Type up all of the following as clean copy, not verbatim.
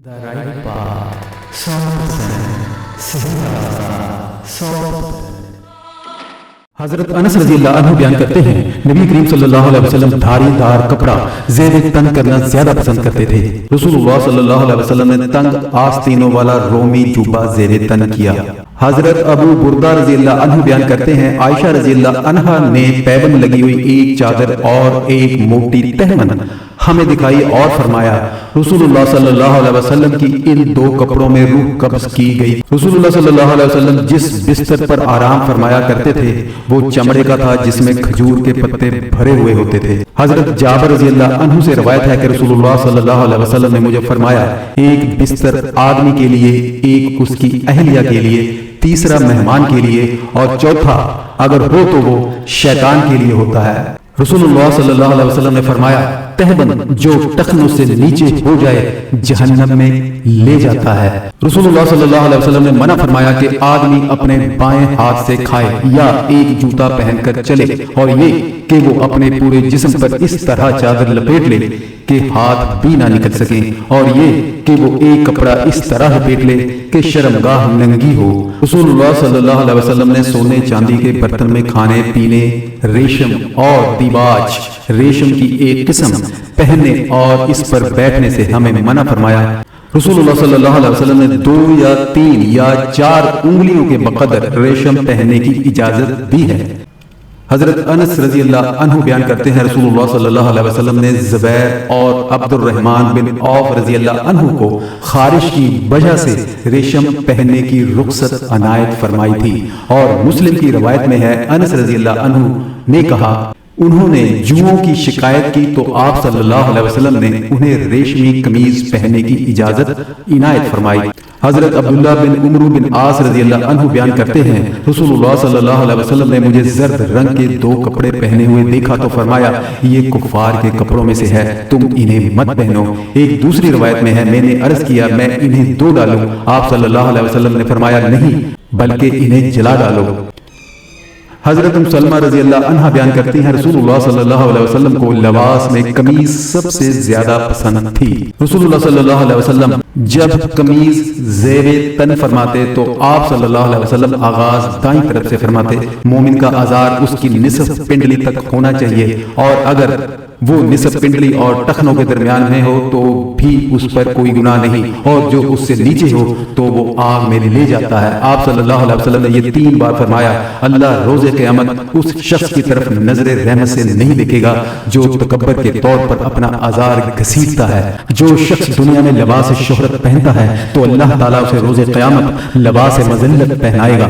The right path, हजरत अनस रज़ी अल्लाह अन्हु बयान करते हैं, नबी करीम सल्लल्लाहु अलैहि वसल्लम धारीदार कपड़ा ज़ेर तन करना ज्यादा पसंद करते थे। रसूलुल्लाह सल्लल्लाहु अलैहि वसल्लम ने तंग आस्तीनों वाला रोमी जुब्बा ज़ेर तन किया। हजरत अबू बुर्दा रज़ी अल्लाह अन्हु बयान करते हैं, आयशा रज़ी अल्लाह अन्हा ने पैबंद लगी हुई एक चादर और एक मोटी तहमन हमें दिखाई और फरमाया, रसूलुल्लाह सल्लल्लाहु अलैहि वसल्लम की इन दो कपड़ों में रूह कब्ज़ की गई। रसूलुल्लाह सल्लल्लाहु अलैहि वसल्लम जिस बिस्तर पर आराम फरमाया करते थे वो चमड़े का था जिसमें खजूर के पत्ते भरे हुए होते थे। हजरत जाबर रज़ी अल्लाह अन्हु से रवायत है कि रसूलुल्लाह सल्लल्लाहु अलैहि वसल्लम ने मुझे फरमाया, एक बिस्तर आदमी के लिए, एक उसकी अहलिया के लिए, तीसरा मेहमान के लिए और चौथा अगर हो तो वो शैतान के लिए होता है। रसूलुल्लाह सल्लल्लाहु अलैहि वसल्लम ने फरमाया, तहबंद जो टखनों से नीचे हो जाए जहन्नम में ले जाता है। रसूलुल्लाह सल्लल्लाहु अलैहि वसल्लम ने मना फरमाया कि आदमी अपने बाएं हाथ से खाए या एक जूता पहनकर चले, और ये कि वो अपने पूरे जिस्म पर इस तरह चादर लपेट ले कि हाथ भी ना निकल सके, और ये कि वो एक कपड़ा इस तरह लपेट ले कि शर्मगाह नंगी हो। रसूलुल्लाह सल्लल्लाहु अलैहि वसल्लम ने सोने चांदी के बर्तन में खाने पीने, रेशम और दिबाज रेशम की एक किस्म पहनने और इस पर बैठने से हमें मना फरमाया। रसूलुल्लाह सल्लल्लाहु अलैहि वसल्लम ने 2 या 3 या 4 उंगलियों के बकदर रेशम पहनने की इजाजत दी है। हजरत अनस रज़ी अल्लाह अन्हु बयान करते हैं, रसूलुल्लाह सल्लल्लाहु अलैहि वसल्लम ने ज़ुबैर और अब्दुर्रहमान बिन औफ रज़ी अल्लाह अन्हु को खारिश की वजह से रेशम पहनने की रुखसत अनायत फरमाई थी। और मुस्लिम की रवायत में है, अनस रज़ी अल्लाह अन्हु ने कहा, उन्होंने जुओं की शिकायत की तो आप सल्लल्लाहु अलैहि वसल्लम ने उन्हें रेशमी कमीज पहनने की इजाजत इनायत फरमाई। हजरत अब्दुल्लाह बिन उमरू बिन आस रज़ी अल्लाह अन्हु बयान करते हैं, रसूलुल्लाह सल्लल्लाहु अलैहि वसल्लम ने मुझे जर्द रंग के 2 कपड़े पहने हुए देखा तो फरमाया, ये कुफार के कपड़ों में से है, तुम इन्हें मत पहनो। एक दूसरी रवायत में है, मैंने अर्ज किया मैं इन्हें धो डालूं, आप सल्लल्लाहु अलैहि वसल्लम ने फरमाया नहीं बल्कि इन्हें जला डालो। हजरत सलमा रज़ी अल्लाह अन्हा बयान करती हैं, रसूलुल्लाह सल्लल्लाहु अलैहि वसल्लम को लिबास में कमीज सबसे ज्यादा पसंद थी। रसूलुल्लाह सल्लल्लाहु अलैहि वसल्लम जब कमीज ज़ेरे तन फरमाते तो आप सल्लल्लाहु अलैहि वसल्लम आगाज दाईं तरफ से फरमाते, मोमिन का आजार उसकी निसफ पिंडली तक होना चाहिए, और अगर वो निसफ पिंडली और टखनों के दरमियान में हो तो भी उस पर कोई गुनाह नहीं, और जो उससे नीचे हो तो वो आग में ले जाता है। आप सल्लल्लाहु अलैहि वसल्लम ने ये 3 बार फरमाया, अल्लाह रोज़े क़यामत उस शख्स की तरफ नजर रहमत से नहीं देखेगा जो तकब्बर के तौर पर अपना आजार घसीटता है। जो शख्स दुनिया में लिबास शोहरत पहनता है तो अल्लाह ताला उसे रोज़े क़यामत लिबास मज़ल्लत पहनाएगा।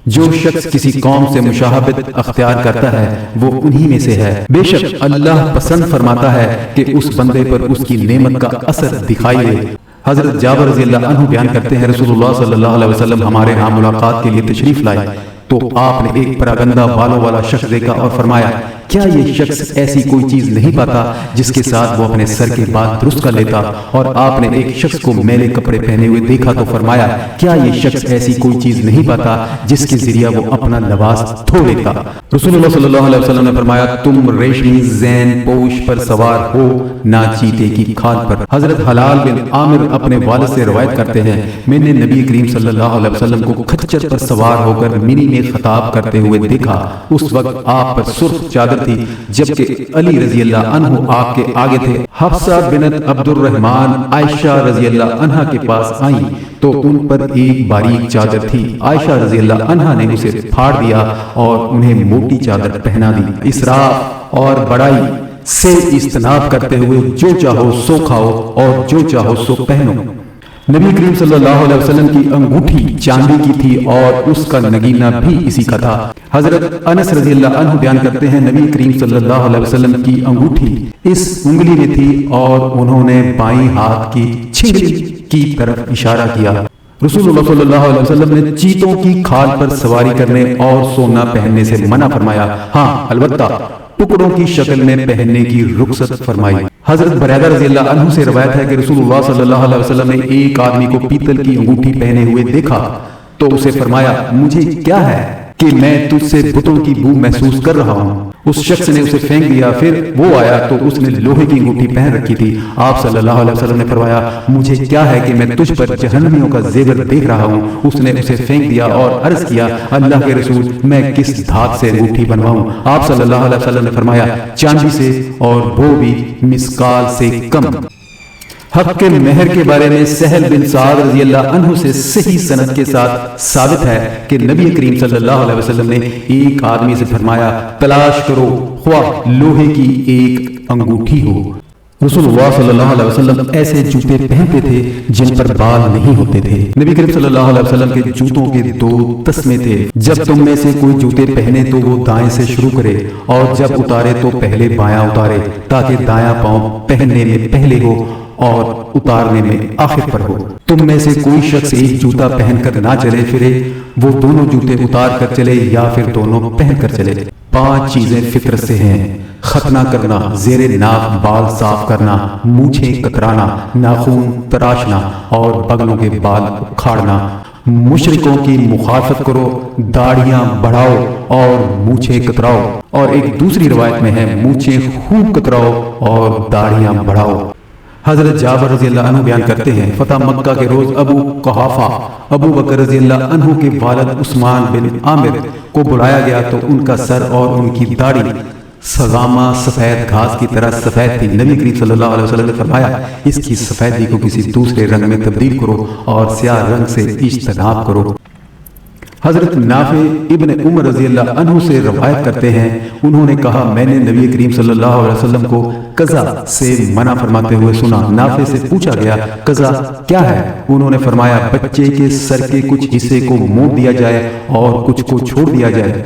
जो शख्स किसी कौम से मुशाहबत अख्तियार करता है वो उन्हीं में से है। बेशक अल्लाह पसंद फरमाता है कि उस बंदे पर उसकी नेमत का असर दिखाई दे। हजरत जाबर रज़ी अल्लाह अन्हु बयान करते हैं, रसूलुल्लाह सल्लल्लाहु अलैहि वसल्लम हमारे यहाँ मुलाकात के लिए तशरीफ लाए तो आपने एक परागंदा बालों वाला शख्स देखा और फरमाया, क्या ये शख्स ऐसी कोई चीज नहीं पाता जिसके साथ वो अपने सर के बाल दुरुस्त कर लेता। और आपने एक शख्स को मैले कपड़े पहने हुए देखा तो फरमाया, क्या ये शख्स ऐसी कोई चीज नहीं पाता जिसके जरिए वो अपना लिबास धो लेता। रसूलुल्लाह सल्लल्लाहु अलैहि वसल्लम ने फरमाया, तुम रेशमी ज़ैन पोश पर सवार हो ना चीते की खाल पर। हजरत हलाल बिन आमिर अपने वालिद से रवायत करते हैं, मैंने नबी करीम सल्लल्लाहु अलैहि वसल्लम को खच्चर पर सवार होकर मिनी में खिताब करते हुए देखा। उस वक्त आप पर सुर्ख चादर थी, जबकि अली रज़ी अल्लाह अन्हु आपके आगे थे। हफ्सा बिनत अब्दुर्रहमान आयशा रज़ी अल्लाह अन्हा के पास आई तो उन पर एक बारीक चादर थी। आयशा रज़ी अल्लाह अन्हा ने उसे फाड़ दिया और उन्हें मोटी चादर पहना दी। इसराफ और बड़ाई से इज्तनाब करते हुए जो चाहो सो खाओ और जो चाहो सो पहनो। नबी करीम सल्लल्लाहु अलैहि वसल्लम की अंगूठी चांदी की थी और उसका नगीना भी इसी का था। हजरत अनस रज़ी अल्लाह अन्हु बयान करते हैं, नबी करीम सल्लल्लाहु अलैहि वसल्लम की अंगूठी इस उंगली में थी और उन्होंने बाईं हाथ की छिगली की तरफ इशारा किया। रसूलुल्लाह सल्लल्लाहु अलैहि वसल्लम ने चीतों की खाल पर सवारी करने और सोना पहनने से मना फरमाया, हाँ अलबत्ता टुकड़ों की शक्ल में पहनने की रुखसत फरमाई। हजरत बरैदा रज़ी अल्लाह अन्हु से रवायत है कि रसूलुल्लाह सल्लल्लाहु अलैहि वसल्लम ने एक आदमी को पीतल की अंगूठी पहने हुए देखा तो उसे फरमाया, मुझे क्या है कि मैं तुझसे बुतों की बू महसूस कर रहा हूँ। उस शख्स ने उसे फेंक दिया। फिर वो आया तो उसने लोहे की अंगूठी पहन रखी थी। आप सल्लल्लाहु अलैहि वसल्लम ने फरमाया, मुझे क्या है कि मैं तुझ पर जहन्नमियों का जेवर देख रहा हूँ। उसने उसे फेंक दिया और अर्ज किया, अल्लाह के रसूल, मैं किस धात से अंगूठी बनवाऊं? आप सल्लल्लाहु अलैहि वसल्लम ने फरमाया, चांदी से, और वो भी मिस्काल से कम। हक के मेहर के बारे में सहल बिन साद रज़ी अल्लाह अन्हु से सही सनद के साथ साबित है कि नबी करीम सल्लल्लाहु अलैहि वसल्लम ने एक आदमी से फरमाया, तलाश करो ख्वाह लोहे की एक अंगूठी हो। रसूलुल्लाह सल्लल्लाहु अलैहि वसल्लम ऐसे जूते पहनते थे जिन पर बाल नहीं होते थे। नबी करीम सल्लल्लाहु अलैहि वसल्लम के जूतों के दो तस्मे थे। जब तुम में से कोई जूते पहने तो वो दाएं से शुरू करे, और जब उतारे तो पहले बायां उतारे, ताकि दायां पांव पहनने में पहले हो और उतारने में आखिर पर हो। तुम में से कोई शख्स एक जूता पहनकर ना चले फिरे, वो दोनों जूते उतार कर चले या फिर दोनों पहन कर चले। 5 चीजें फितरत से हैं: खतना करना, जेरे नाक बाल साफ करना, मूछें कतराना, नाखून तराशना और बगलों के बाल उखाड़ना। मुशरिकों की मुखालफत करो, दाढ़ियां बढ़ाओ और मूछें कतराओ। और एक दूसरी रवायत में है, मूछें खूब कतराओ और दाढ़ियां बढ़ाओ। हजरत जाबर रज़ी अल्लाह अन्हु बयान करते हैं, फतह मक्का के रोज अबू कुहाफा अबू बकर रज़ी अल्लाह अन्हु के वालिद उस्मान बिन आमिर को बुलाया गया तो उनका सर और उनकी दाढ़ी सगामा सफेद घास की तरह सफेद थी। नबी करीम सल्लल्लाहु अलैहि वसल्लम ने फरमाया, इसकी सफेदी को किसी दूसरे रंग में तब्दील करो और स्याह रंग से इज्तनाब करो। हजरत नाफे इब्न उमर रज़ी अल्लाह अन्हु से रवायत करते हैं, उन्होंने कहा, मैंने नबी करीम सल्लल्लाहु अलैहि वसल्लम को कज़ा से मना फरमाते हुए सुना। नाफे से पूछा गया, कज़ा क्या है? उन्होंने फरमाया, बच्चे के सर के कुछ हिस्से को मोड़ दिया जाए और कुछ को छोड़ दिया जाए।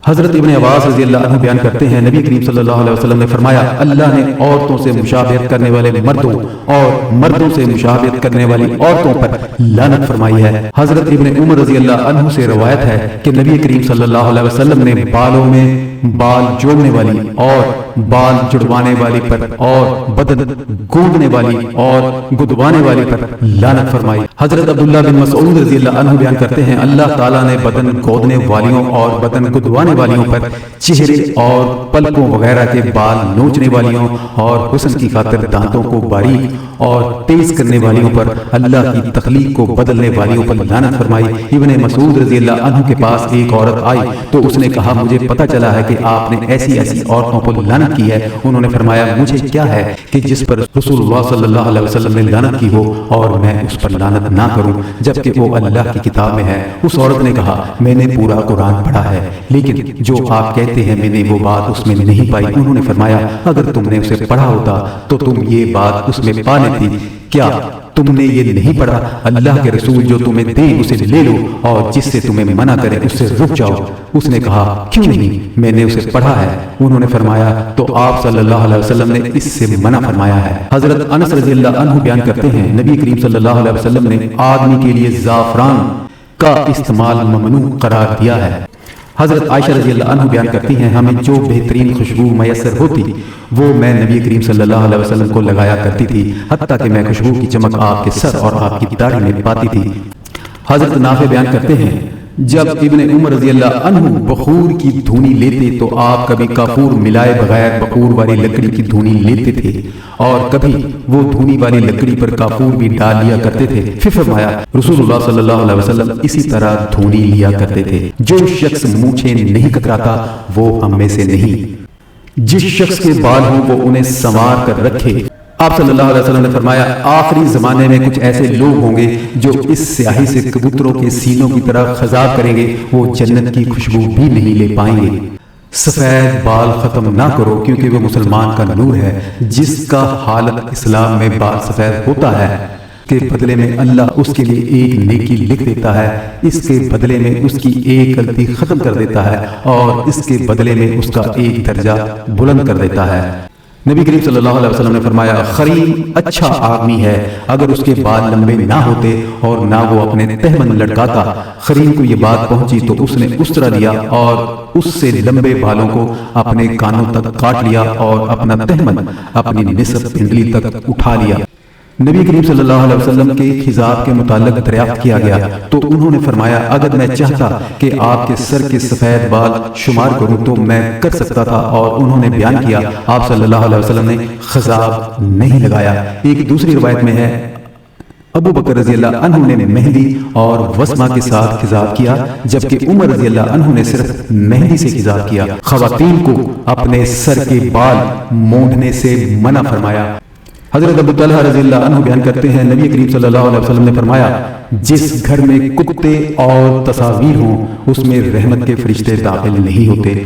हजरत इब्न अब्बास रज़ी अल्लाह अन्हु बयान करते हैं, नबी करीम सल्लल्लाहु अलैहि वसल्लम ने फरमाया, अल्लाह ने औरतों से मुशाबहत करने वाले मर्दों और मर्दों से मुशाबहत करने वाली औरतों पर लानत फरमाई है। हजरत इब्न उमर रज़ी अल्लाह अन्हु से रवायत है कि नबी करीम सल्लल्लाहु अलैहि वसल्लम ने बालों में बाल जोड़ने वाली और बाल जुड़वाने वाली पर और बदन गोदने वाली और गुदवाने वाली पर लानत फरमाई। हजरत अब्दुल्लाह बिन मसऊद रज़ी अल्लाह अन्हु बयान करते हैं, अल्लाह ताला ने बदन गोदने वालियों और बदन गुदवाने वालियों पर, चेहरे और पलकों वगैरह के बाल नोचने वालियों और हुस्न की खातिर दांतों को बारीक और तेज करने वालियों पर, अल्लाह की तख्लीक को बदलने वालियों पर लानत फरमाई। इब्ने मसूद रज़ी अल्लाह अन्हु के पास एक औरत आई तो उसने कहा, मुझे पता चला है कि आपने ऐसी ऐसी औरतों पर लानत की है। उन्होंने फरमाया, मुझे क्या है कि जिस पर रसूलुल्लाह सल्लल्लाहु अलैहि वसल्लम ने लानत की हो और मैं उस पर लानत ना करूं, जबकि वो अल्लाह की किताब में है। उस औरत ने कहा, मैंने पूरा कुरान पढ़ा है, लेकिन जो आप कहते हैं मैंने वो बात उसमें नहीं पाई। उन्होंने फरमाया, अगर तुमने उसे पढ़ा होता तो तुम ये बात उसमें पा लेती। क्या तुमने ये नहीं पढ़ा, अल्लाह के रसूल जो तुम्हें दे उसे ले लो और जिससे तुम्हें मना करे उससे रुक जाओ। उसने कहा, क्यों नहीं, मैंने उसे पढ़ा है। उन्होंने फरमाया, तो आप सल्लल्लाहु अलैहि वसल्लम ने इससे मना फरमाया है। हजरत अनस रज़ी अल्लाह अन्हु बयान करते हैं, नबी करीम सल्लल्लाहु अलैहि वसल्लम ने आदमी के लिए ज़ाफ़रान का इस्तेमाल ममनू करार दिया है। हजरत आयशा रज़ी अल्लाह अन्हा बयान करती हैं, हमें जो बेहतरीन खुशबू मैसर होती वो मैं नबी करीम सल्लल्लाहु अलैहि वसल्लम को लगाया करती थी, हत्ता कि मैं खुशबू की चमक आपके सर और आपकी दाढ़ी में पाती थी। हजरत नाफे बयान करते हैं, जब इब्ने उमर रज़ी अल्लाह अन्हु बखूर की धूनी लेते तो आप कभी काफूर मिलाए बगैर बखूर वाली लकड़ी की धूनी लेते थे और कभी वो धूनी वाली लकड़ी पर काफूर भी डाल लिया करते थे। फिर फरमाया, रसूलुल्लाह सल्लल्लाहु अलैहि वसल्लम इसी तरह धूनी लिया करते थे। जो शख्स मूछें नहीं कतराता वो हम में से नहीं। जिस शख्स के बाल हों वो उन्हें संवार कर रखे। आप सल्लल्लाहु अलैहि वसल्लम ने फरमाया, आखिरी जमाने में कुछ ऐसे लोग होंगे जो इस स्याही से कबूतरों के सीनों की तरह खजाब करेंगे, वो जन्नत की खुशबू भी नहीं ले पाएंगे। सफेद बाल खत्म ना करो क्योंकि वो मुसलमान का नूर है। जिसका हालत इस्लाम में बाल सफेद होता है के बदले में अल्लाह उसके लिए एक नेकी लिख देता है, इसके बदले में उसकी एक गलती खत्म कर देता है और इसके बदले में उसका एक दर्जा बुलंद कर देता है। नबी करीम सल्लल्लाहु अलैहि वसल्लम ने फरमाया, खरीम अच्छा आदमी है अगर उसके बाल लंबे ना होते और ना वो अपने तहमन लटकाता। खरीम को ये बात पहुंची तो उसने उसरा लिया और उससे लंबे बालों को अपने कानों तक काट लिया और अपना तहमन अपनी निसब पिंडली तक उठा लिया। نبی کریم صلی اللہ علیہ وسلم کے خضاب کے متعلق دریافت کیا گیا تو انہوں نے فرمایا اگر میں چاہتا کہ آپ کے سر کے سفید بال شمار کروں تو میں کر سکتا تھا، اور انہوں نے بیان کیا آپ صلی اللہ علیہ وسلم نے خضاب نہیں لگایا۔ ایک دوسری روایت میں ہے ابو بکر رضی اللہ عنہ نے مہندی اور وسمہ کے ساتھ خضاب کیا، جبکہ عمر رضی اللہ عنہ نے صرف مہندی سے خضاب کیا۔ خواتین کو اپنے سر کے بال مونڈنے سے منع فرمایا۔ حضرت ابو طلحہ رضی اللہ عنہ بیان کرتے ہیں نبی کریم صلی اللہ علیہ وسلم نے فرمایا جس گھر میں کتے اور تصاویر ہوں اس میں رحمت کے فرشتے داخل نہیں ہوتے۔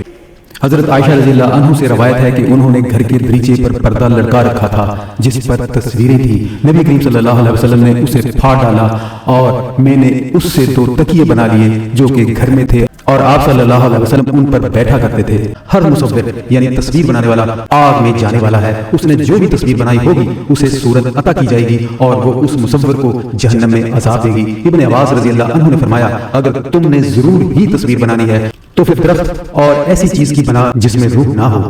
حضرت عائشہ رضی اللہ عنہ سے روایت ہے کہ انہوں نے گھر کے دریچے پر پردہ لٹکا رکھا تھا جس پر تصویریں تھیں۔ نبی کریم صلی اللہ علیہ وسلم نے اسے پھاڑ ڈالا اور میں نے اس سے 2 تکیے بنا لیے جو کہ گھر میں تھے، اور آپ صلی اللہ علیہ وسلم ان پر بیٹھا کرتے تھے۔ ہر مصور یعنی تصویر بنانے والا آگ میں جانے والا ہے، اس نے جو بھی تصویر بنائی ہوگی اسے صورت عطا کی جائے گی اور وہ اس مصور کو جہنم میں عذاب دے گی۔ ابن عباس رضی اللہ عنہ نے فرمایا اگر تم نے ضرور ہی تصویر بنانی ہے تو پھر درخت اور ایسی چیز کی بنا جس میں روح نہ ہو۔